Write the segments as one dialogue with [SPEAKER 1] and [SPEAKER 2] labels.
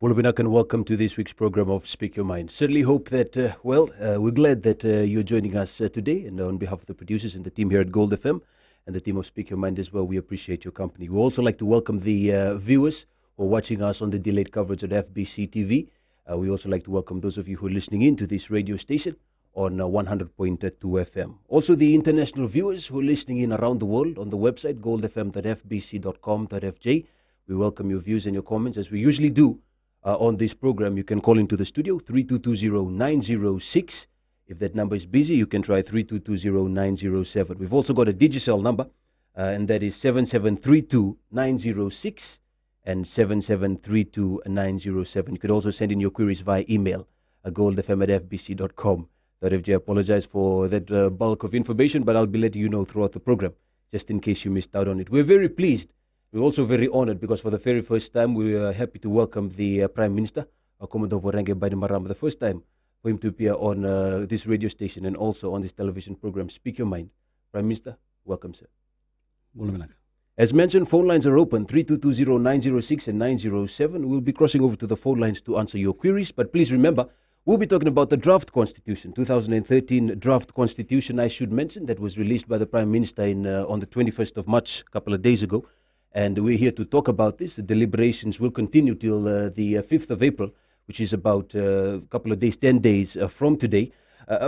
[SPEAKER 1] Bulabinak, and welcome to this week's program of Speak Your Mind. Certainly hope that, we're glad that you're joining us today, and on behalf of the producers and the team here at Gold FM and the team of Speak Your Mind as well, we appreciate your company. We also like to welcome the viewers who are watching us on the delayed coverage at FBC TV. We also like to welcome those of you who are listening in to this radio station on 100.2 FM. Also the international viewers who are listening in around the world on the website goldfm.fbc.com.fj. We welcome your views and your comments as we usually do. On this program, you can call into the studio 3220-906. If that number is busy, you can try 3220-907. We've also got a Digicel number, and that is 7732-906 and 7732-907. You could also send in your queries via email, goldfm@fbc.com.fj. I apologize for that bulk of information, but I'll be letting you know throughout the program, just in case you missed out on it. We're very pleased. We're also very honored because for the very first time, we are happy to welcome the Prime Minister, Commodore Voreqe Bainimarama, the first time for him to appear on this radio station and also on this television program, Speak Your Mind. Prime Minister, welcome, sir. As mentioned, phone lines are open, 3220-906 and 907. We'll be crossing over to the phone lines to answer your queries, but please remember, we'll be talking about the Draft Constitution, 2013 Draft Constitution, I should mention, that was released by the Prime Minister on the 21st of March, a couple of days ago. And we're here to talk about this. The deliberations will continue till the 5th of April, which is about a couple of days, 10 days from today.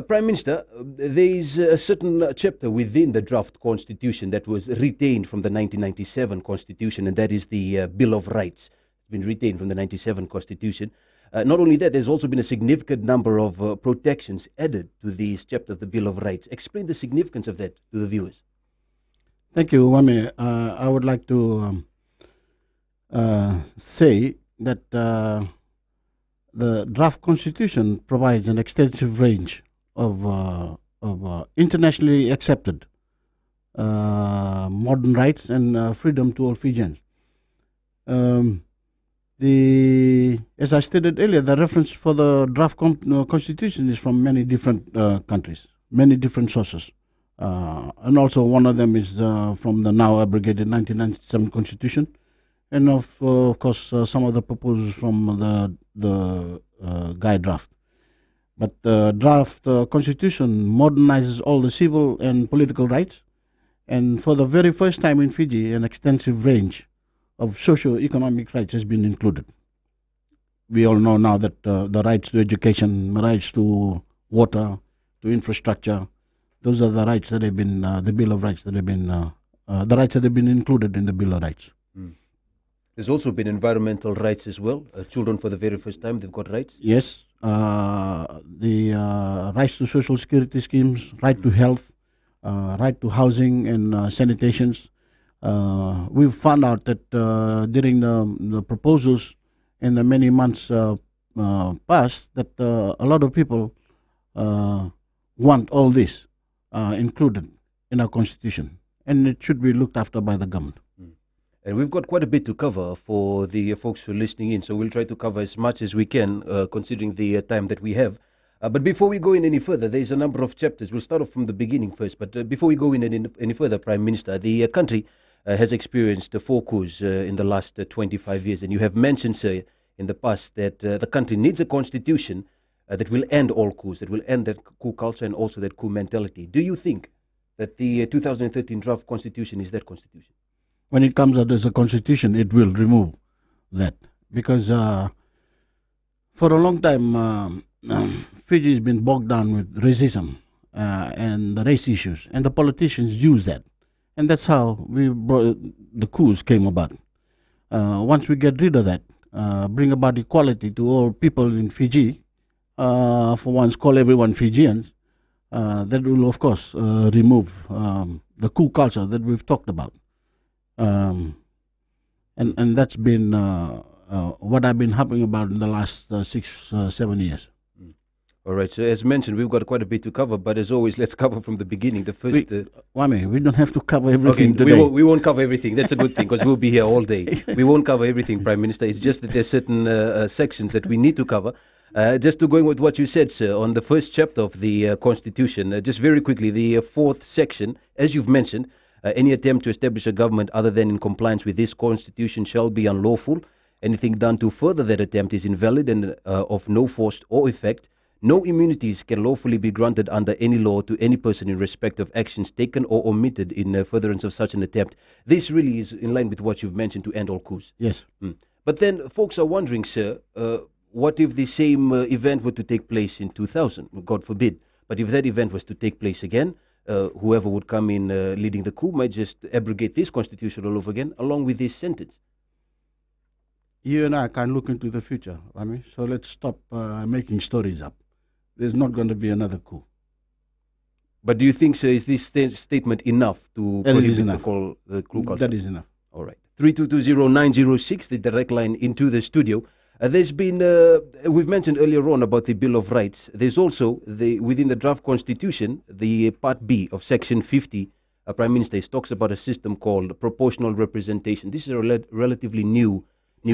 [SPEAKER 1] Prime Minister, there is a certain chapter within the draft constitution that was retained from the 1997 constitution, and that is the Bill of Rights. It's been retained from the 97 constitution. Not only that, there's also been a significant number of protections added to this chapter of the Bill of Rights. Explain the significance of that to the viewers.
[SPEAKER 2] Thank you, Wame. I would like to say that the draft constitution provides an extensive range of internationally accepted modern rights and freedom to all Fijians. As I stated earlier, the reference for the draft constitution is from many different countries, many different sources. And also one of them is from the now abrogated 1997 Constitution, and of course some of the proposals from the guide draft. But the draft Constitution modernizes all the civil and political rights, and for the very first time in Fiji, an extensive range of socio-economic rights has been included. We all know now that the rights to education, rights to water, to infrastructure, those are the rights that have been, the Bill of Rights that have been, the rights that have been included in the Bill of Rights.
[SPEAKER 1] Mm. There's also been environmental rights as well. Children, for the very first time, they've got rights.
[SPEAKER 2] Yes, the rights to social security schemes, right to health, right to housing and sanitations. We've found out that during the proposals in the many months past, that a lot of people want all this included in our constitution, and it should be looked after by the government.
[SPEAKER 1] And we've got quite a bit to cover for the folks who are listening in, so we'll try to cover as much as we can, considering the time that we have. But before we go in any further, there's a number of chapters. We'll start off from the beginning first, but before we go in any further, Prime Minister, the country has experienced 4 coups in the last 25 years, and you have mentioned, sir, in the past that the country needs a constitution that will end all coups, that will end that coup culture and also that coup mentality. Do you think that the 2013 draft constitution is that constitution?
[SPEAKER 2] When it comes out as a constitution, it will remove that. Because for a long time, Fiji has been bogged down with racism and the race issues. And the politicians use that. And that's how the coups came about. Once we get rid of that, bring about equality to all people in Fiji, for once call everyone Fijians, that will of course remove the coup culture that we've talked about. And that's been what I've been harping about in the last 6-7 years.
[SPEAKER 1] All right, so as mentioned, we've got quite a bit to cover, but as always, let's cover from the beginning. The first...
[SPEAKER 2] Wame, we don't have to cover everything today.
[SPEAKER 1] We won't cover everything. That's a good thing, because we'll be here all day. We won't cover everything, Prime Minister. It's just that there's certain sections that we need to cover. Just to going with what you said, sir, on the first chapter of the Constitution, just very quickly, the 4th section, as you've mentioned, any attempt to establish a government other than in compliance with this Constitution shall be unlawful. Anything done to further that attempt is invalid and of no force or effect. No immunities can lawfully be granted under any law to any person in respect of actions taken or omitted in furtherance of such an attempt. This really is in line with what you've mentioned, to end all coups.
[SPEAKER 2] Yes.
[SPEAKER 1] But then folks are wondering, sir, what if the same event were to take place in 2000? God forbid. But if that event was to take place again, whoever would come in leading the coup might just abrogate this constitution all over again, along with this sentence.
[SPEAKER 2] You and I can't look into the future, Rami. So let's stop making stories up. There's not going to be another coup.
[SPEAKER 1] But do you think, sir, is this statement enough to prohibit the coup culture?
[SPEAKER 2] That is enough.
[SPEAKER 1] All right. 3220906, the direct line into the studio. There's been, we've mentioned earlier on about the Bill of Rights. There's also, within the draft constitution, the Part B of Section 50, Prime Minister, talks about a system called proportional representation. This is a relatively new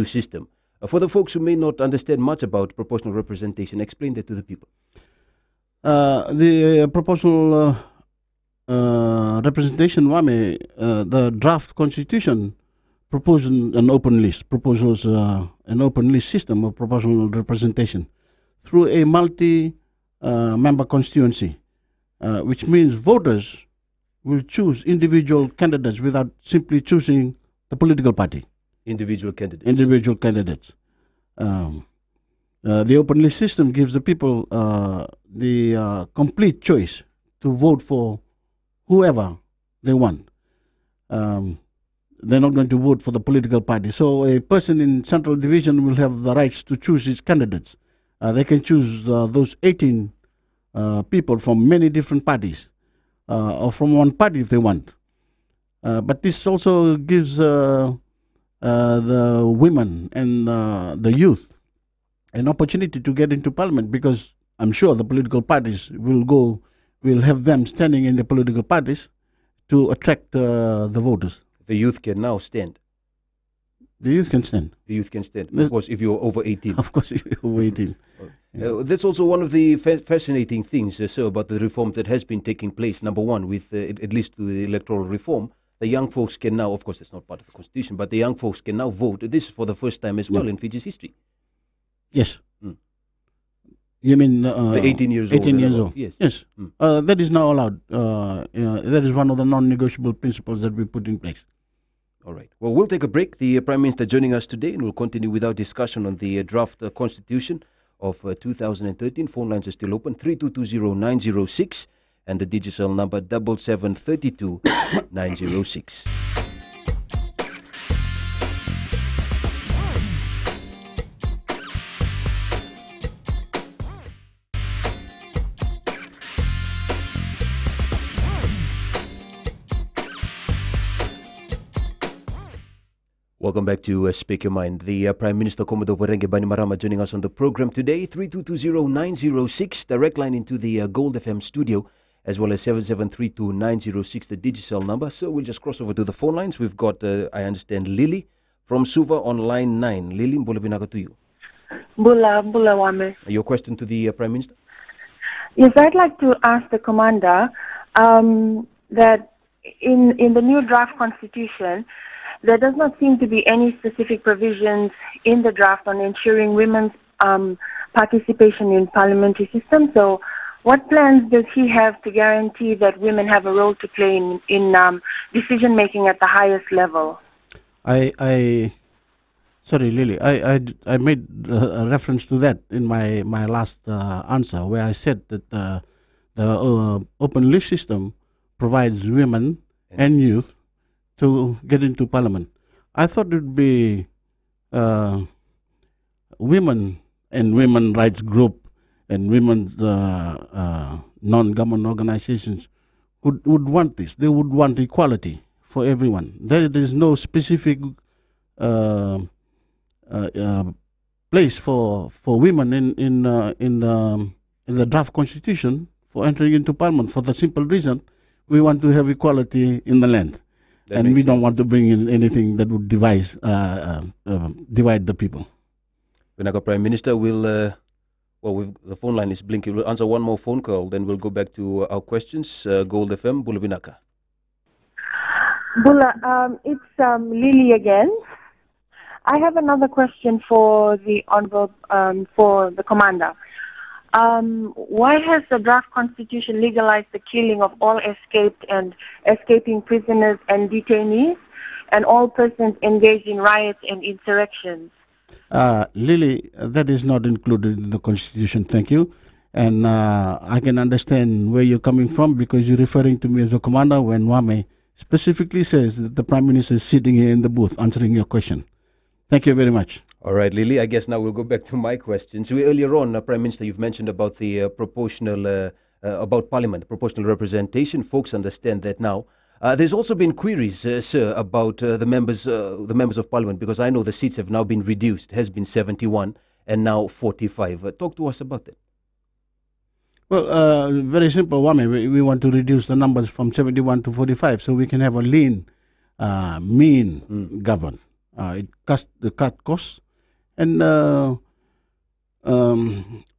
[SPEAKER 1] system. For the folks who may not understand much about proportional representation, explain that to the people.
[SPEAKER 2] The proportional representation, the draft constitution proposes an open list, an open list system of proportional representation through a multi-member constituency, which means voters will choose individual candidates without simply choosing the political party.
[SPEAKER 1] Individual candidates.
[SPEAKER 2] Individual candidates. The open list system gives the people the complete choice to vote for whoever they want. They're not going to vote for the political party. So a person in Central Division will have the rights to choose his candidates. They can choose those 18 people from many different parties, or from one party if they want. But this also gives the women and the youth an opportunity to get into parliament, because I'm sure the political parties will have them standing in the political parties to attract the voters.
[SPEAKER 1] The youth can now stand.
[SPEAKER 2] The youth can stand.
[SPEAKER 1] The youth can stand. Of course, if you're over 18.
[SPEAKER 2] Of course, if you're over 18.
[SPEAKER 1] That's also one of the fascinating things, sir, about the reform that has been taking place. Number one, with at least to the electoral reform, the young folks can now, of course, that's not part of the constitution, but the young folks can now vote. This is for the first time as well in Fiji's history.
[SPEAKER 2] Yes. You mean
[SPEAKER 1] the 18 years old?
[SPEAKER 2] 18 years old.
[SPEAKER 1] Yes.
[SPEAKER 2] Yes. That is now allowed. That is one of the non-negotiable principles that we put in place.
[SPEAKER 1] All right. Well, we'll take a break. The Prime Minister joining us today, and we'll continue with our discussion on the draft constitution of 2013. Phone lines are still open, 3220906, and the digital number 7732 Welcome back to Speak Your Mind. The Prime Minister, Commodore Voreqe Bainimarama, joining us on the program today. 3220906, direct line into the Gold FM studio, as well as 7732 the digital number. So we'll just cross over to the phone lines. We've got, I understand, Lily from Suva on line 9. Lily, mbula binaka to you.
[SPEAKER 3] Bula wame.
[SPEAKER 1] Your question to the Prime Minister?
[SPEAKER 3] Yes, I'd like to ask the Commander that in the new draft constitution, there does not seem to be any specific provisions in the draft on ensuring women's participation in parliamentary system. So what plans does he have to guarantee that women have a role to play in decision-making at the highest level?
[SPEAKER 2] Sorry, Lily, I made a reference to that in my last answer, where I said that the open list system provides women and youth to get into parliament. I thought it would be women and women rights group and women's non-government organizations would want this. They would want equality for everyone. There is no specific place for women in the draft constitution for entering into parliament, for the simple reason we want to have equality in the land. And we don't want to bring in anything that would divide the people.
[SPEAKER 1] Vinaka Prime Minister, the phone line is blinking. We'll answer one more phone call, then we'll go back to our questions. Gold FM, Bula Vinaka.
[SPEAKER 3] Bula, it's Lily again. I have another question for the Honorable, for the Commander. Why has the draft constitution legalized the killing of all escaped and escaping prisoners and detainees and all persons engaged in riots and insurrections?
[SPEAKER 2] Lily, that is not included in the constitution, thank you. And I can understand where you're coming from because you're referring to me as a commander when Wame specifically says that the Prime Minister is sitting here in the booth answering your question. Thank you very much.
[SPEAKER 1] All right, Lily, I guess now we'll go back to my questions. Earlier on, Prime Minister, you've mentioned about the proportional, about Parliament, proportional representation. Folks understand that now. There's also been queries, sir, about the members of Parliament, because I know the seats have now been reduced. It has been 71 and now 45. Talk to us about that.
[SPEAKER 2] Well, very simple, Wame. We want to reduce the numbers from 71 to 45 so we can have a lean, mean government. It cut costs. And the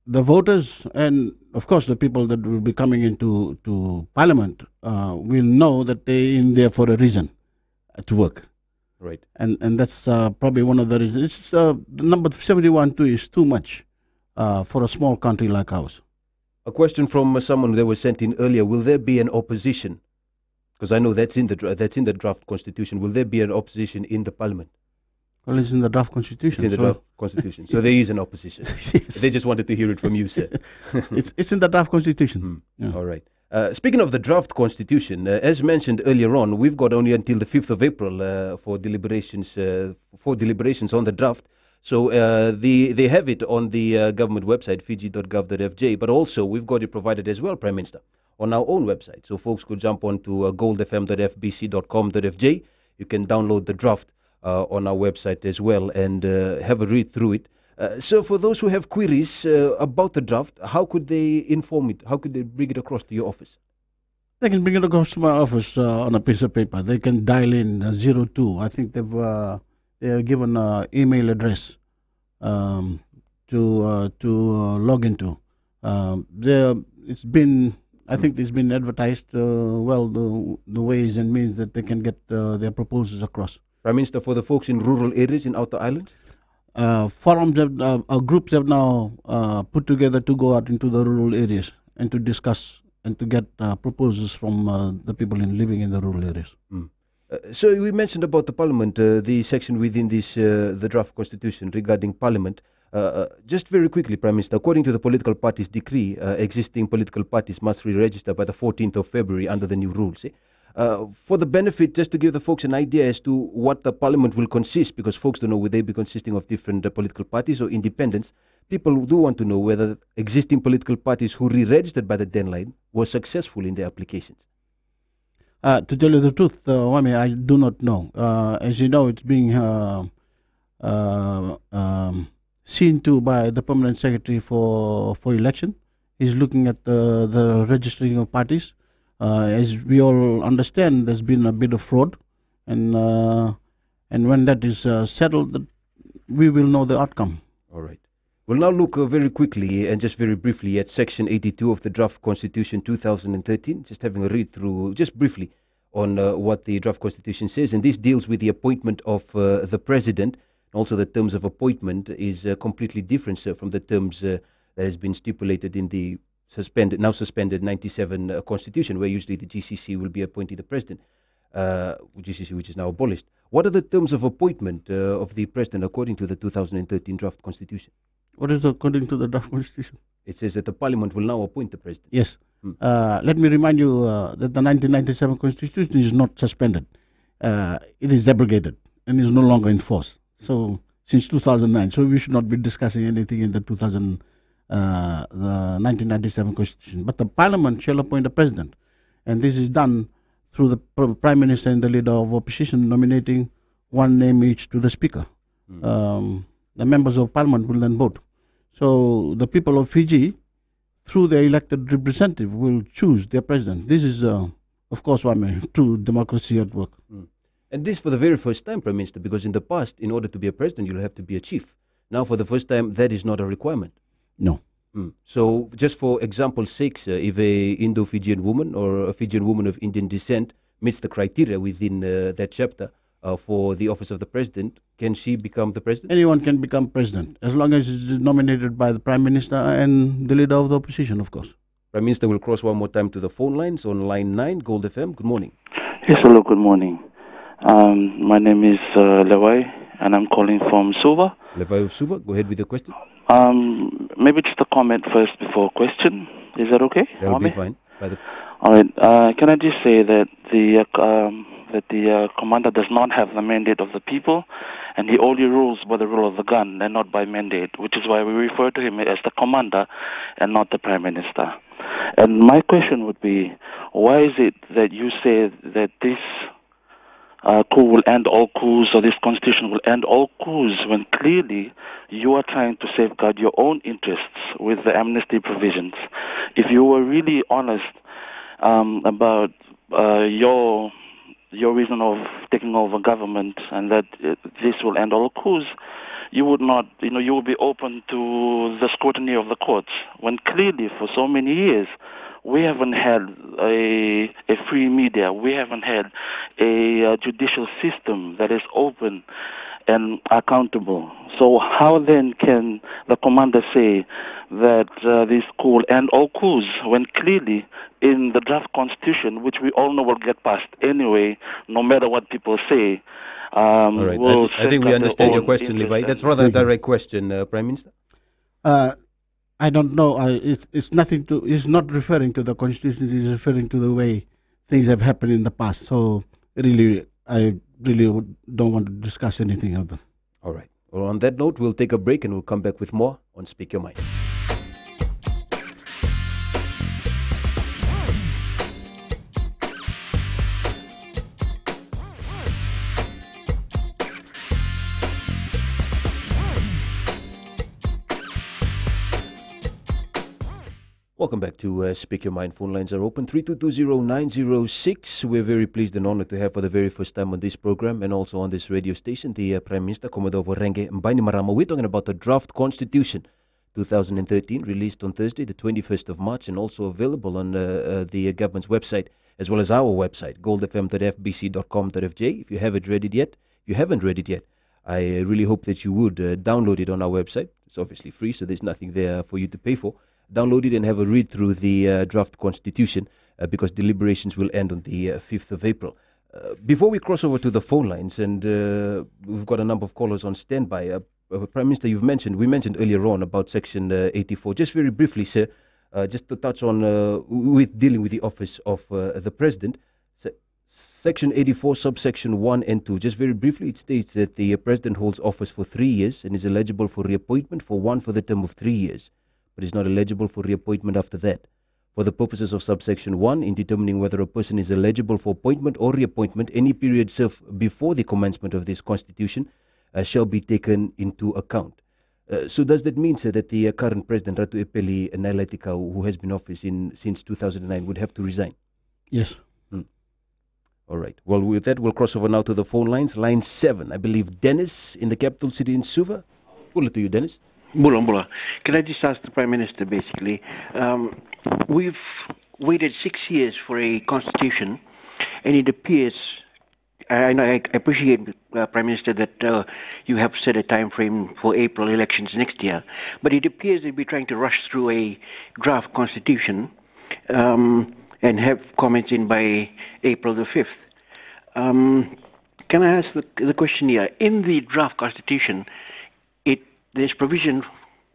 [SPEAKER 2] voters and, of course, the people that will be coming into Parliament will know that they're in there for a reason to work.
[SPEAKER 1] Right.
[SPEAKER 2] And that's probably one of the reasons. It's, the number 71 too is too much for a small country like ours.
[SPEAKER 1] A question from someone that was sent in earlier. Will there be an opposition? Because I know that's in the draft constitution. Will there be an opposition in the Parliament?
[SPEAKER 2] Well, it's in the draft constitution.
[SPEAKER 1] It's in the draft constitution. So there is an opposition. Yes. They just wanted to hear it from you, sir.
[SPEAKER 2] It's in the draft constitution.
[SPEAKER 1] Yeah. All right. Speaking of the draft constitution, as mentioned earlier on, we've got only until the 5th of April for deliberations on the draft. So they have it on the government website, fiji.gov.fj, but also we've got it provided as well, Prime Minister, on our own website. So folks could jump on to goldfm.fbc.com.fj. You can download the draft on our website as well and have a read through it. So for those who have queries about the draft, how could they inform it? How could they bring it across to your office?
[SPEAKER 2] They can bring it across to my office on a piece of paper. They can dial in 02. I think they are given an email address to log into. It's been advertised the ways and means that they can get their proposals across.
[SPEAKER 1] Prime Minister, for the folks in rural areas in outer islands?
[SPEAKER 2] Forums, groups have now put together to go out into the rural areas and to discuss and to get proposals from the people living in the rural areas.
[SPEAKER 1] So we mentioned about the Parliament, the section within this, the draft constitution regarding Parliament. Just very quickly, Prime Minister, according to the political parties decree, existing political parties must re-register by the 14th of February under the new rules. For the benefit, just to give the folks an idea as to what the Parliament will consist, because folks don't know whether they be consisting of different political parties or independents. People do want to know whether existing political parties who re-registered by the deadline were successful in their applications.
[SPEAKER 2] To tell you the truth, Wami, I do not know. As you know, it's being seen to by the Permanent Secretary for election. He's looking at the registering of parties. As we all understand, there's been a bit of fraud, and when that is settled, we will know the outcome.
[SPEAKER 1] All right. We'll now look very quickly and just very briefly at Section 82 of the Draft Constitution 2013, just having a read through just briefly on what the Draft Constitution says. And this deals with the appointment of the President. Also, the terms of appointment is completely different, sir, from the terms that has been stipulated in the now suspended 97 Constitution, where usually the GCC will be appointing the President, GCC which is now abolished. What are the terms of appointment of the President according to the 2013 Draft Constitution?
[SPEAKER 2] What is according to the draft constitution?
[SPEAKER 1] It says that the Parliament will now appoint the President.
[SPEAKER 2] Yes. Let me remind you that the 1997 Constitution is not suspended. It is abrogated and is no longer in force. So, since 2009. So, we should not be discussing anything in the 1997 Constitution. But the Parliament shall appoint a President. And this is done through the Prime Minister and the Leader of Opposition nominating one name each to the Speaker. The members of Parliament will then vote. So the people of Fiji, through their elected representative, will choose their president. This is, of course, true democracy at work.
[SPEAKER 1] And this for the very first time, Prime Minister, because in the past, in order to be a president, you'll have to be a chief. Now, for the first time, that is not a requirement.
[SPEAKER 2] No.
[SPEAKER 1] So, just for example's sake, if a Indo-Fijian woman or a Fijian woman of Indian descent meets the criteria within that chapter, for the office of the president, can she become the president?
[SPEAKER 2] Anyone can become president, as long as it's nominated by the Prime Minister and the leader of the opposition, of course.
[SPEAKER 1] Prime Minister will cross one more time to the phone lines on line 9, Gold FM. Good morning.
[SPEAKER 4] Yes, hello, good morning. My name is Lewai, and I'm calling from Suva.
[SPEAKER 1] Lewai of Suva, go ahead with your question.
[SPEAKER 4] Maybe just a comment first before a question. Is that okay?
[SPEAKER 1] That will be fine.
[SPEAKER 4] All right. Can I just say that the commander does not have the mandate of the people, and he only rules by the rule of the gun and not by mandate, which is why we refer to him as the commander and not the Prime Minister. And my question would be, why is it that you say that this coup will end all coups, or this constitution will end all coups, when clearly you are trying to safeguard your own interests with the amnesty provisions? If you were really honest about your reason of taking over government and that this will end all coups, you would not, you would be open to the scrutiny of the courts, when clearly for so many years we haven't had a free media, we haven't had a judicial system that is open and accountable. So how then can the commander say that this coup will end all coups, when clearly in the draft constitution, which we all know will get passed anyway, no matter what people say,
[SPEAKER 1] all right. I think we understand your question, Levi. That's rather a direct question, Prime Minister.
[SPEAKER 2] I don't know. It's nothing to. It's not referring to the constitution. It's referring to the way things have happened in the past. So really, I really don't want to discuss anything of them.
[SPEAKER 1] All right. Well, on that note, we'll take a break and we'll come back with more on Speak Your Mind. Welcome back to Speak Your Mind. Phone lines are open, 3220-906. We're very pleased and honored to have for the very first time on this program and also on this radio station the Prime Minister, Commodore Voreqe Bainimarama. We're talking about the Draft Constitution 2013, released on Thursday, the 21st of March, and also available on the government's website, as well as our website, goldfm.fbc.com.fj. If you haven't read it yet, I really hope that you would download it on our website. It's obviously free, so there's nothing there for you to pay for. Download it and have a read through the draft constitution because deliberations will end on the 5th of April. Before we cross over to the phone lines, and we've got a number of callers on standby, Prime Minister, we mentioned earlier on about Section 84. Just very briefly, sir, just to touch on with dealing with the office of the President, Section 84, subsection 1 and 2. Just very briefly, it states that the President holds office for 3 years and is eligible for reappointment for the term of 3 years. But is not eligible for reappointment after that. For the purposes of subsection 1, in determining whether a person is eligible for appointment or reappointment, any period served before the commencement of this constitution shall be taken into account. So does that mean, sir, that the current president, Ratu Epeli Nailatika, who has been in office since 2009, would have to resign?
[SPEAKER 2] Yes.
[SPEAKER 1] All right. Well, with that, we'll cross over now to the phone lines. Line 7, I believe Dennis in the capital city in Suva. Pull to you, Dennis.
[SPEAKER 5] Bula. Can I just ask the Prime Minister, basically, we've waited 6 years for a constitution, and it appears, I appreciate, Prime Minister, that you have set a time frame for April elections next year, but it appears that we're trying to rush through a draft constitution and have comments in by April the 5th. Can I ask the question here? In the draft constitution, there's provision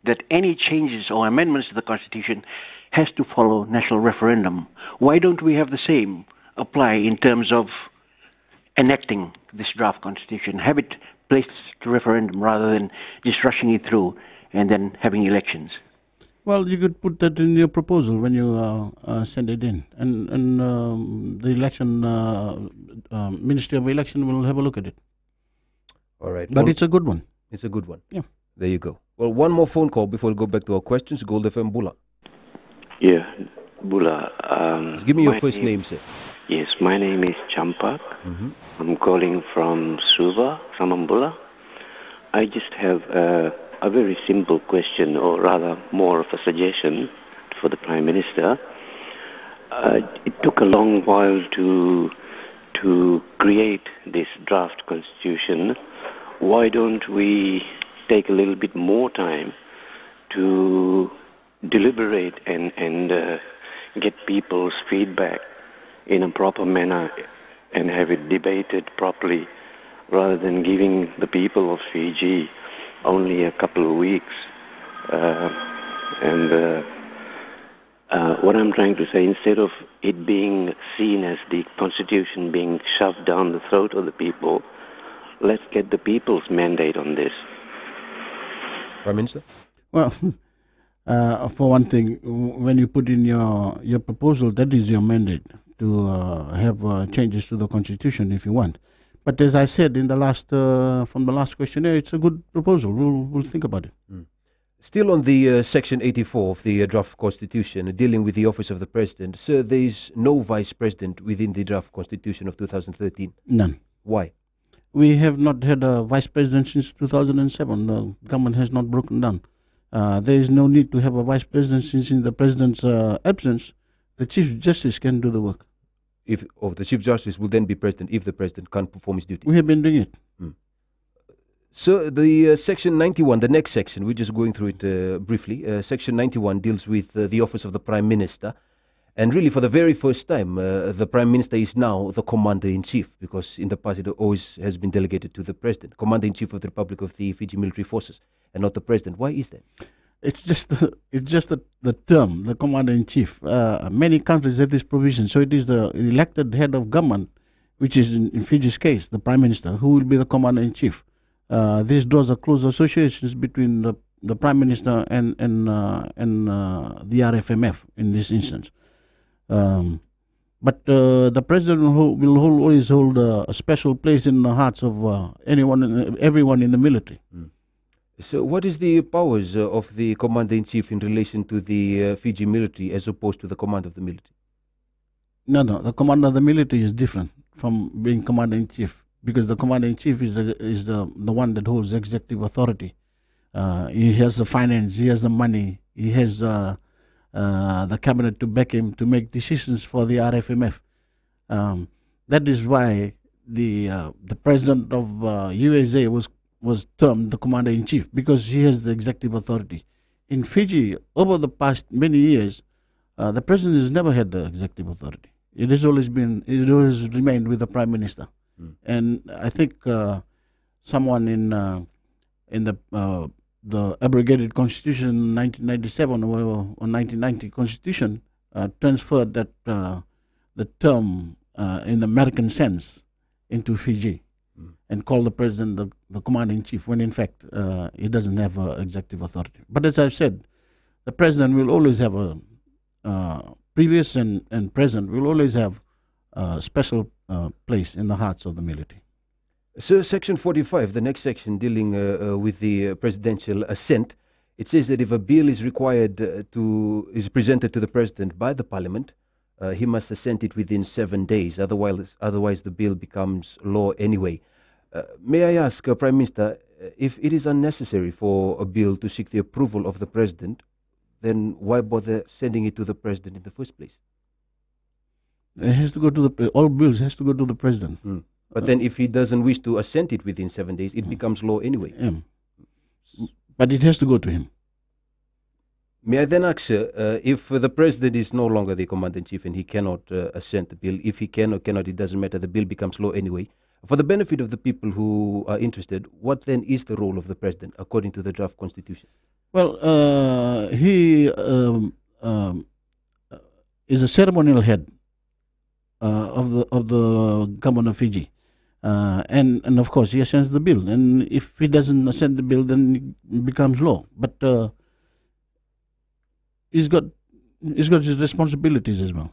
[SPEAKER 5] that any changes or amendments to the Constitution has to follow national referendum. Why don't we have the same apply in terms of enacting this draft Constitution? Have it placed to referendum rather than just rushing it through and then having elections?
[SPEAKER 2] Well, you could put that in your proposal when you send it in. And the election, Ministry of Election will have a look at it.
[SPEAKER 1] All right.
[SPEAKER 2] But it's a good one.
[SPEAKER 1] It's a good one.
[SPEAKER 2] Yeah.
[SPEAKER 1] There you go. Well, one more phone call before we go back to our questions. Gold FM Bula.
[SPEAKER 6] Yeah, Bula.
[SPEAKER 1] Just give me your first name, sir.
[SPEAKER 6] Yes, my name is Champak.
[SPEAKER 1] Mm-hmm.
[SPEAKER 6] I'm calling from Suva, Samambula. I just have a very simple question, or rather more of a suggestion for the Prime Minister. It took a long while to to create this draft constitution, why don't we take a little bit more time to deliberate and get people's feedback in a proper manner and have it debated properly, rather than giving the people of Fiji only a couple of weeks. What I'm trying to say, instead of it being seen as the constitution being shoved down the throat of the people, let's get the people's mandate on this.
[SPEAKER 1] Prime Minister?
[SPEAKER 2] Well, for one thing, when you put in your proposal, that is your mandate to have changes to the constitution if you want. But as I said in the last from the last questionnaire, it's a good proposal. We'll think about it.
[SPEAKER 1] Still on the Section 84 of the draft constitution, dealing with the office of the president, sir, there is no vice president within the draft constitution of 2013.
[SPEAKER 2] None.
[SPEAKER 1] Why?
[SPEAKER 2] We have not had a vice president since 2007. The government has not broken down. There is no need to have a vice president, since in the president's absence, the chief justice can do the work.
[SPEAKER 1] If the chief justice will then be president if the president can't perform his duties.
[SPEAKER 2] We have been doing it.
[SPEAKER 1] So the Section 91, the next section, we're just going through it briefly. Section 91 deals with the office of the Prime Minister. And really, for the very first time, the Prime Minister is now the Commander-in-Chief, because in the past it always has been delegated to the President, Commander-in-Chief of the Republic of the Fiji Military Forces, and not the President. Why is that?
[SPEAKER 2] It's just the term, the Commander-in-Chief. Many countries have this provision, so it is the elected head of government, which is in Fiji's case, the Prime Minister, who will be the Commander-in-Chief. This draws a close associations between the Prime Minister and the RFMF in this instance. But the President will always hold a special place in the hearts of everyone in the military.
[SPEAKER 1] So what is the powers of the Commander-in-Chief in relation to the Fiji military as opposed to the command of the military?
[SPEAKER 2] No, the commander of the military is different from being Commander-in-Chief, because the Commander-in-Chief is the one that holds executive authority. He has the finance, he has the money, he has the cabinet to back him to make decisions for the RFMF. That is why the president of USA was termed the Commander-in-Chief, because he has the executive authority. In Fiji, over the past many years, the president has never had the executive authority. It has always remained with the Prime Minister. And I think someone in the abrogated Constitution 1997 or 1990 Constitution transferred that the term in the American sense into Fiji, and called the president the Commander-in-Chief, when in fact he doesn't have executive authority. But as I've said, the president will always have previous and present will always have a special place in the hearts of the military.
[SPEAKER 1] So Section 45, the next section dealing with the presidential assent, it says that if a bill is required is presented to the president by the parliament, he must assent it within 7 days. Otherwise the bill becomes law anyway. May I ask, Prime Minister, if it is unnecessary for a bill to seek the approval of the president, then why bother sending it to the president in the first place?
[SPEAKER 2] It has to go to all bills has to go to the president.
[SPEAKER 1] But then if he doesn't wish to assent it within 7 days, it becomes law anyway.
[SPEAKER 2] But it has to go to him.
[SPEAKER 1] May I then ask, sir, if the president is no longer the Commander-in-Chief and he cannot assent the bill, if he can or cannot, it doesn't matter, the bill becomes law anyway. For the benefit of the people who are interested, what then is the role of the president according to the draft constitution?
[SPEAKER 2] Well, he is a ceremonial head of the government of Fiji. And of course he assents the bill, and if he doesn't assent the bill, then it becomes law. But he's got his responsibilities as well.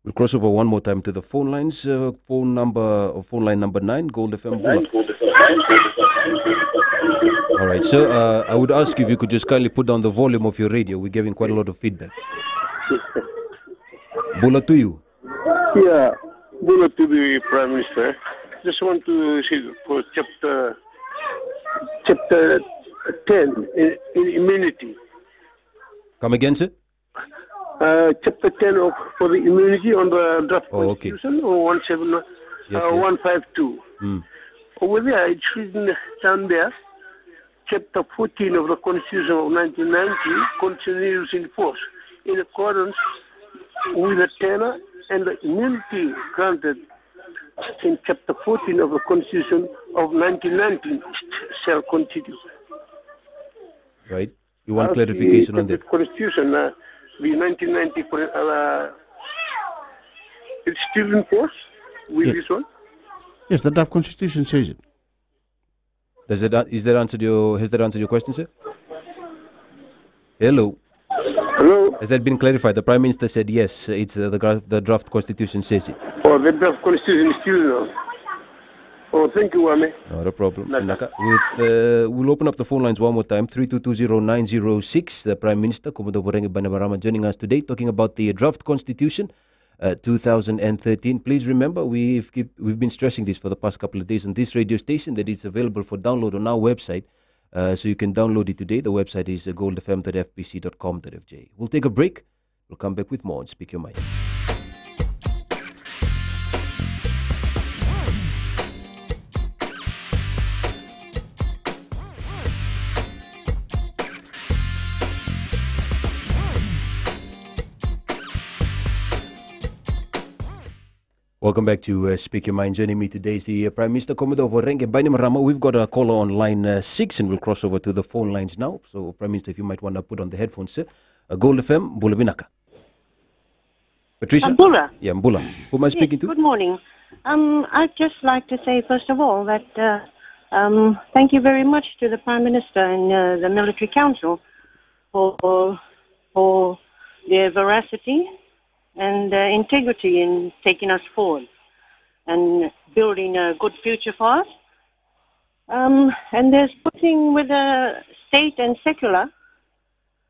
[SPEAKER 1] We'll cross over one more time to the phone lines. Phone line number 9, Gold FM. All right, sir. I would ask if you could just kindly put down the volume of your radio. We're getting quite a lot of feedback. Bula to you.
[SPEAKER 7] Yeah, Bula to the Prime Minister. Just want to see for chapter 10 in immunity.
[SPEAKER 1] Come again, sir?
[SPEAKER 7] Chapter 10 for the immunity on the draft constitution, or
[SPEAKER 1] yes.
[SPEAKER 7] 152. Over there, it's written down there, Chapter 14 of the Constitution of 1990 continues in force in accordance with the tenor and the immunity granted in Chapter 14 of the Constitution of 1990 shall continue.
[SPEAKER 1] Right. You want clarification on that?
[SPEAKER 7] Constitution, the 1990, it's still in force with this one?
[SPEAKER 2] Yes, the draft constitution says it.
[SPEAKER 1] Has that answered your question, sir? Hello.
[SPEAKER 7] Hello.
[SPEAKER 1] Has that been clarified? The Prime Minister said yes. It's the draft constitution says it.
[SPEAKER 7] Oh, the draft constitution is still now. Oh, thank you, Wame.
[SPEAKER 1] Not a problem. We'll open up the phone lines one more time. 3220-906. The Prime Minister, Commodore Voreqe Bainimarama, joining us today, talking about the draft constitution 2013. Please remember, we've been stressing this for the past couple of days on this radio station, that it's available for download on our website. So you can download it today. The website is goldfm.fbc.com.fj. We'll take a break. We'll come back with more on Speak Your Mind. Welcome back to Speak Your Mind. Joining me today is the Prime Minister, Commodore Voreqe Bainimarama. We've got a caller on line 6 and we'll cross over to the phone lines now. So, Prime Minister, if you might want to put on the headphones, sir. Gold FM, Mbula Binaka. Patricia?
[SPEAKER 8] Mbula.
[SPEAKER 1] Yeah, Mbula. Who am I speaking to?
[SPEAKER 8] Good morning. I'd just like to say, first of all, that thank you very much to the Prime Minister and the Military Council for their veracity and integrity in taking us forward and building a good future for us. And there's putting with the state and secular,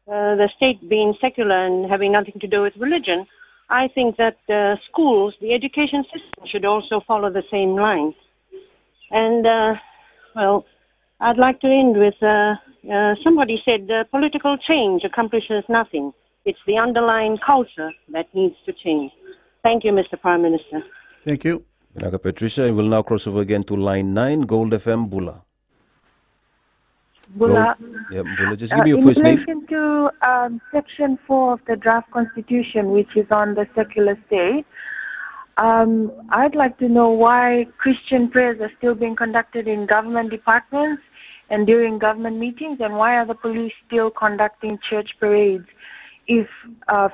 [SPEAKER 8] the state being secular and having nothing to do with religion. I think that schools, the education system, should also follow the same line. And, well, I'd like to end with somebody said political change accomplishes nothing. It's the underlying culture that needs to change. Thank you, Mr. Prime Minister.
[SPEAKER 2] Thank you.
[SPEAKER 1] Patricia, and we'll now cross over again to line 9, Gold FM, Bula.
[SPEAKER 3] Bula.
[SPEAKER 1] Yeah, Bula, just give me your first name.
[SPEAKER 3] In relation to Section 4 of the draft constitution, which is on the secular state, I'd like to know why Christian prayers are still being conducted in government departments and during government meetings, and why are the police still conducting church parades if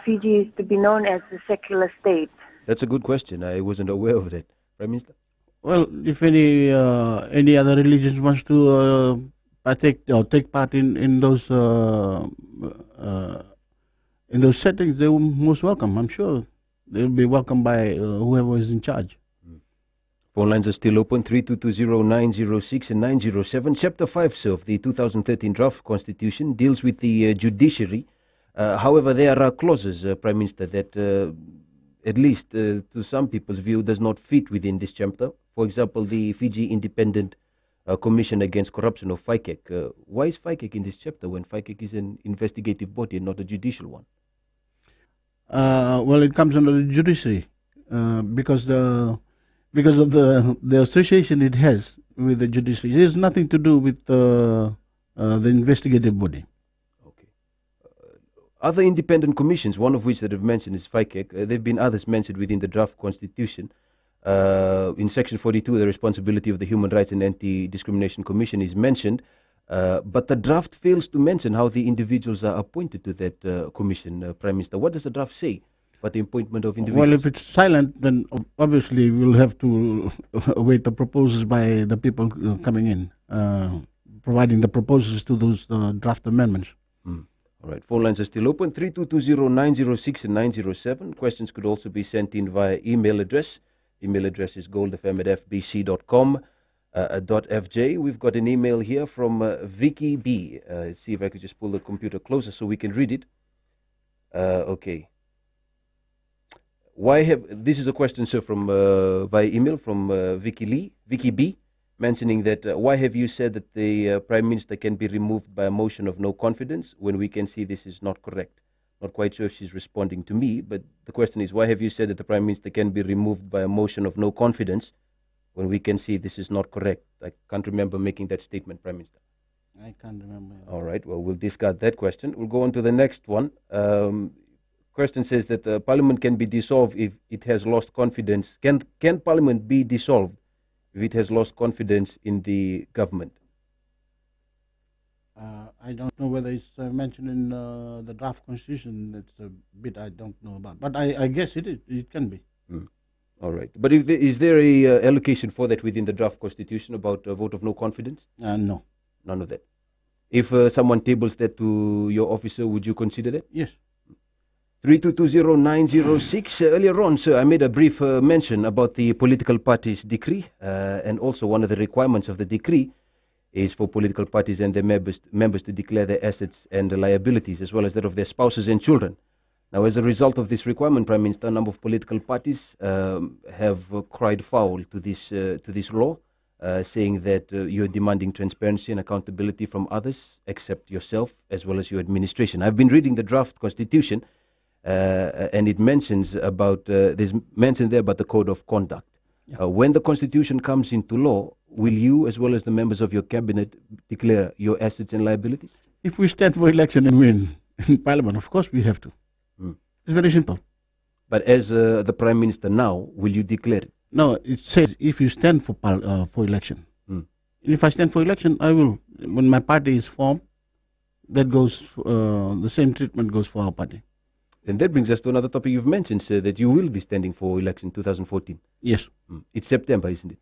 [SPEAKER 3] Fiji is to be known as a secular state?
[SPEAKER 1] That's a good question. I wasn't aware of that. Prime Minister?
[SPEAKER 2] Well, if any other religions wants to take part in those settings, they're most welcome. I'm sure they'll be welcomed by whoever is in charge.
[SPEAKER 1] Phone lines are still open, 3220-906 and 907. Chapter 5, sir, of the 2013 draft constitution deals with the judiciary. However, there are clauses, Prime Minister, that at least to some people's view does not fit within this chapter. For example, the Fiji Independent Commission Against Corruption of FICAC. Why is FICAC in this chapter when FICAC is an investigative body and not a judicial one?
[SPEAKER 2] Well, it comes under the judiciary because of the association it has with the judiciary. It has nothing to do with the investigative body.
[SPEAKER 1] Okay. Other independent commissions, one of which that I've mentioned is FICAC. There have been others mentioned within the draft constitution. In Section 42, the responsibility of the Human Rights and Anti-Discrimination Commission is mentioned, but the draft fails to mention how the individuals are appointed to that commission, Prime Minister. What does the draft say about the appointment of individuals?
[SPEAKER 2] Well, if it's silent, then obviously we'll have to await the proposals by the people coming in, providing the proposals to those draft amendments.
[SPEAKER 1] All right, phone lines are still open, 3220-906 and 907. Questions could also be sent in via email address. Email address is goldfm@fbc.com.fj. We've got an email here from Vicky B. Let's see if I could just pull the computer closer so we can read it. Okay. This is a question, sir, from via email from Vicky B, mentioning that why have you said that the Prime Minister can be removed by a motion of no confidence when we can see this is not correct? Not quite sure if she's responding to me, but the question is, why have you said that the Prime Minister can be removed by a motion of no confidence when we can see this is not correct? I can't remember making that statement, Prime Minister.
[SPEAKER 2] I can't remember.
[SPEAKER 1] All right, well, we'll discard that question. We'll go on to the next one. Question says that Parliament can be dissolved if it has lost confidence. Can Parliament be dissolved if it has lost confidence in the government?
[SPEAKER 2] I don't know whether it's mentioned in the draft constitution. It's a bit I don't know about, but I guess it is. It can be.
[SPEAKER 1] All right, but is there a allocation for that within the draft constitution about a vote of no confidence?
[SPEAKER 2] No,
[SPEAKER 1] none of that. If someone tables that to your officer, would you consider that?
[SPEAKER 2] Yes.
[SPEAKER 1] 3220906. Earlier on, sir, I made a brief mention about the political parties decree, and also one of the requirements of the decree is for political parties and their members to declare their assets and liabilities, as well as that of their spouses and children. Now, as a result of this requirement, Prime Minister, a number of political parties have cried foul to this law, saying that you're demanding transparency and accountability from others, except yourself, as well as your administration. I've been reading the draft constitution, and it mentions about there's mentioned there about the code of conduct. Yeah. When the constitution comes into law, will you, as well as the members of your cabinet, declare your assets and liabilities?
[SPEAKER 2] If we stand for election and win in Parliament, of course we have to. It's very simple.
[SPEAKER 1] But as the Prime Minister now, will you declare it?
[SPEAKER 2] No, it says if you stand for election. If I stand for election, I will. When my party is formed, that goes. The same treatment goes for our party.
[SPEAKER 1] And that brings us to another topic you've mentioned, sir, that you will be standing for election 2014.
[SPEAKER 2] Yes.
[SPEAKER 1] It's September, isn't it?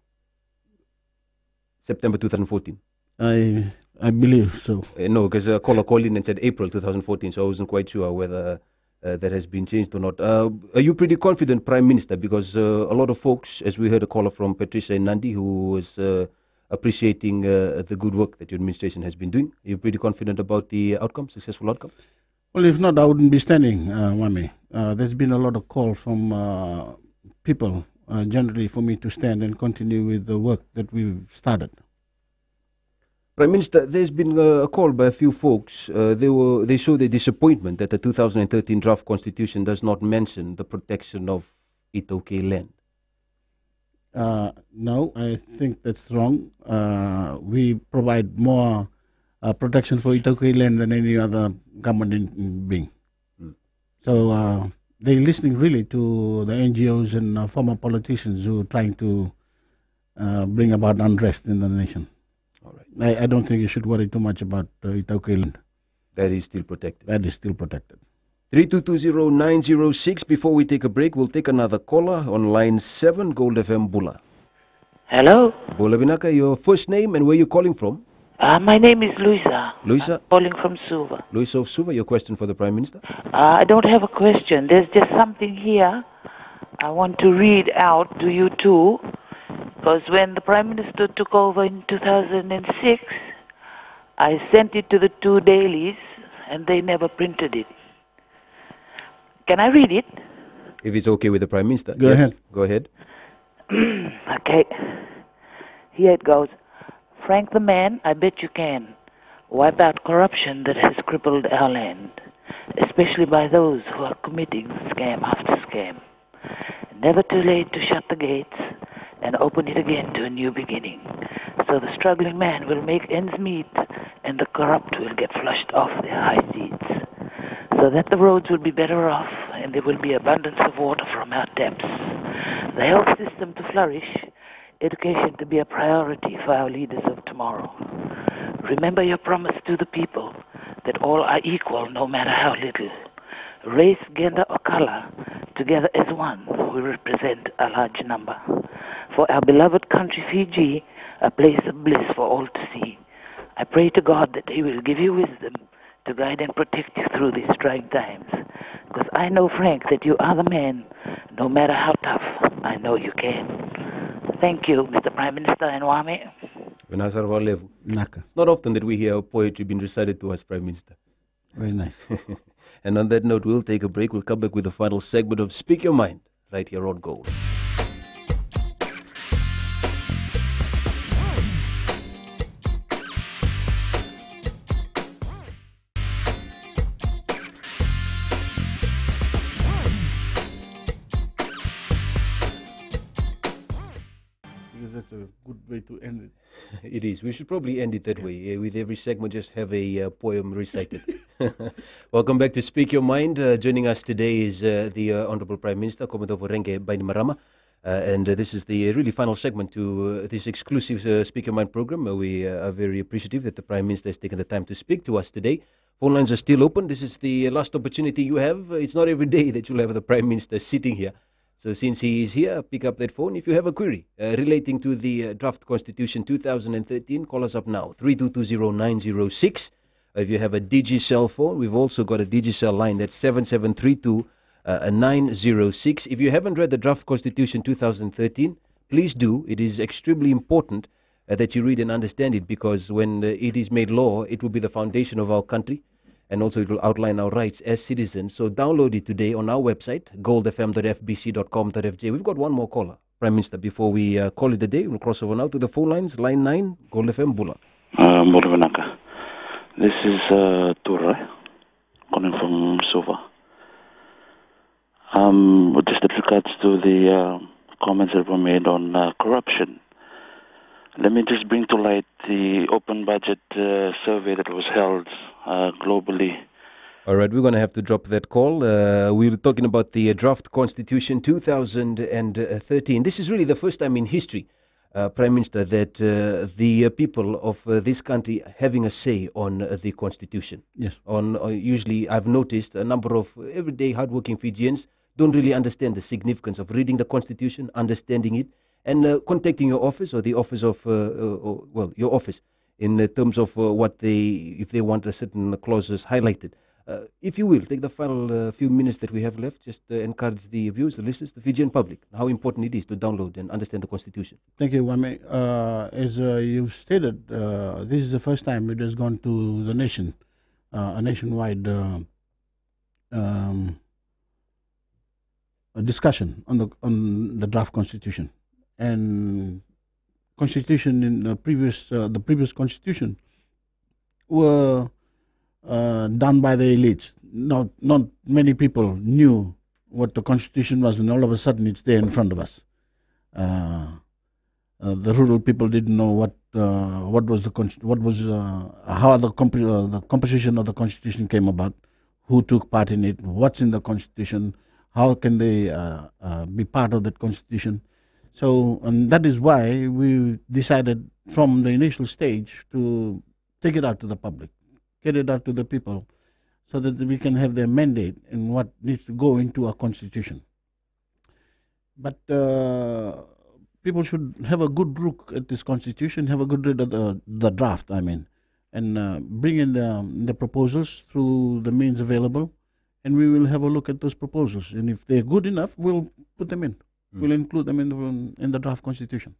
[SPEAKER 1] September 2014.
[SPEAKER 2] I believe so.
[SPEAKER 1] No, because a caller called in and said April 2014, so I wasn't quite sure whether that has been changed or not. Are you pretty confident, Prime Minister? Because a lot of folks, as we heard a caller from Patricia in Nandi, who was appreciating the good work that your administration has been doing. Are you pretty confident about the outcome, successful outcome?
[SPEAKER 2] Well, if not, I wouldn't be standing, Wame. There's been a lot of calls from people, generally, for me to stand and continue with the work that we've started.
[SPEAKER 1] Prime Minister, there's been a call by a few folks. They show their disappointment that the 2013 draft constitution does not mention the protection of Itoke land.
[SPEAKER 2] No, I think that's wrong. We provide more protection for Itoke land than any other government being. So they're listening really to the NGOs and former politicians who are trying to bring about unrest in the nation.
[SPEAKER 1] All right.
[SPEAKER 2] I don't think you should worry too much about Itoke land.
[SPEAKER 1] That is still protected.
[SPEAKER 2] That is still protected.
[SPEAKER 1] 3220906. Before we take a break, we'll take another caller on line 7, Gold FM Bula.
[SPEAKER 9] Hello.
[SPEAKER 1] Bula Binaka, your first name and where you're calling from?
[SPEAKER 9] My name is Luisa.
[SPEAKER 1] Luisa?
[SPEAKER 9] I'm calling from Suva.
[SPEAKER 1] Luisa of Suva, your question for the Prime Minister?
[SPEAKER 9] I don't have a question. There's just something here I want to read out to you too. Because when the Prime Minister took over in 2006, I sent it to the 2 dailies and they never printed it. Can I read it?
[SPEAKER 1] If it's okay with the Prime Minister.
[SPEAKER 2] Go ahead.
[SPEAKER 1] Go ahead.
[SPEAKER 9] Okay. Here it goes. Frank the man, I bet you can. Wipe out corruption that has crippled our land, especially by those who are committing scam after scam. Never too late to shut the gates and open it again to a new beginning. So the struggling man will make ends meet and the corrupt will get flushed off their high seats. So that the roads will be better off and there will be abundance of water from our depths. The health system to flourish, education to be a priority for our leaders of tomorrow. Remember your promise to the people that all are equal no matter how little. Race, gender or color, together as one, we represent a large number. For our beloved country Fiji, a place of bliss for all to see. I pray to God that He will give you wisdom to guide and protect you through these trying times. Because I know, Frank, that you are the man. No matter how tough, I know you can. Thank you, Mr. Prime Minister and Wame.
[SPEAKER 1] It's not often that we hear poetry being recited to us, Prime Minister.
[SPEAKER 2] Very nice.
[SPEAKER 1] And on that note, we'll take a break. We'll come back with the final segment of Speak Your Mind right here on Gold.
[SPEAKER 2] that's a good way to end it.
[SPEAKER 1] It is. We should probably end it that way. With every segment, just have a poem recited. Welcome back to Speak Your Mind. Joining us today is the Honorable Prime Minister, Commodore Voreqe Bainimarama. And this is the really final segment to this exclusive Speak Your Mind program. We are very appreciative that the Prime Minister has taken the time to speak to us today. Phone lines are still open. This is the last opportunity you have. It's not every day that you'll have the Prime Minister sitting here. So since he is here, pick up that phone. If you have a query relating to the Draft Constitution 2013, call us up now, 3220906. If you have a Digicel phone, we've also got a Digicel line, that's 7732-906. If you haven't read the Draft Constitution 2013, please do. It is extremely important that you read and understand it, because when it is made law, it will be the foundation of our country. And also it will outline our rights as citizens. So download it today on our website, goldfm.fbc.com.fj. We've got one more caller, Prime Minister, before we call it a day. We'll cross over now to the phone lines. Line 9, Gold FM, Bula.
[SPEAKER 4] This is Tura, calling from Sova. Just with regards to the comments that were made on corruption, let me just bring to light the open budget survey that was held globally.
[SPEAKER 1] All right, we're going to have to drop that call. We were talking about the Draft Constitution 2013. This is really the first time in history, Prime Minister, that the people of this country having a say on the Constitution.
[SPEAKER 2] Yes.
[SPEAKER 1] Usually, I've noticed a number of everyday hardworking Fijians don't really understand the significance of reading the Constitution, understanding it, and contacting your office or the office of, your office in terms of if they want a certain clauses highlighted. If you will, take the final few minutes that we have left, just encourage the viewers, the listeners, the Fijian public, how important it is to download and understand the Constitution.
[SPEAKER 2] Thank you, Wame. As you've stated, this is the first time it has gone to the nation, a nationwide discussion on the draft constitution. And constitution in the previous constitution were done by the elites. Not many people knew what the constitution was, and all of a sudden it's there in front of us. The rural people didn't know how the composition of the constitution came about, who took part in it, what's in the constitution, how can they be part of that constitution. So, and that is why we decided from the initial stage to take it out to the public, get it out to the people, so that we can have their mandate in what needs to go into our constitution. But people should have a good look at this constitution, have a good read of the draft, and bring in the proposals through the means available, and we will have a look at those proposals. And if they're good enough, we'll put them in. We'll include them in the draft constitution.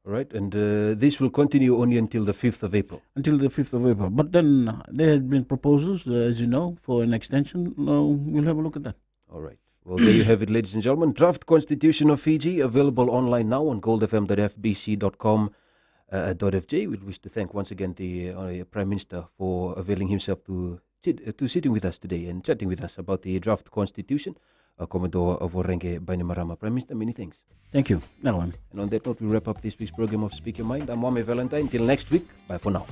[SPEAKER 1] All right, and this will continue only until the 5th of April.
[SPEAKER 2] Until the 5th of April. But then there had been proposals, as you know, for an extension. We'll have a look at that.
[SPEAKER 1] All right. Well, there you have it, ladies and gentlemen. Draft Constitution of Fiji, available online now on goldfm.fbc.com.fj. We wish to thank once again the Prime Minister for availing himself to sitting with us today and chatting with us about the Draft Constitution. Commodore Voreqe Bainimarama. Prime Minister, many thanks.
[SPEAKER 2] Thank you.
[SPEAKER 1] And on that note, we wrap up this week's program of Speak Your Mind. I'm Wame Valentine. Until next week, bye for now.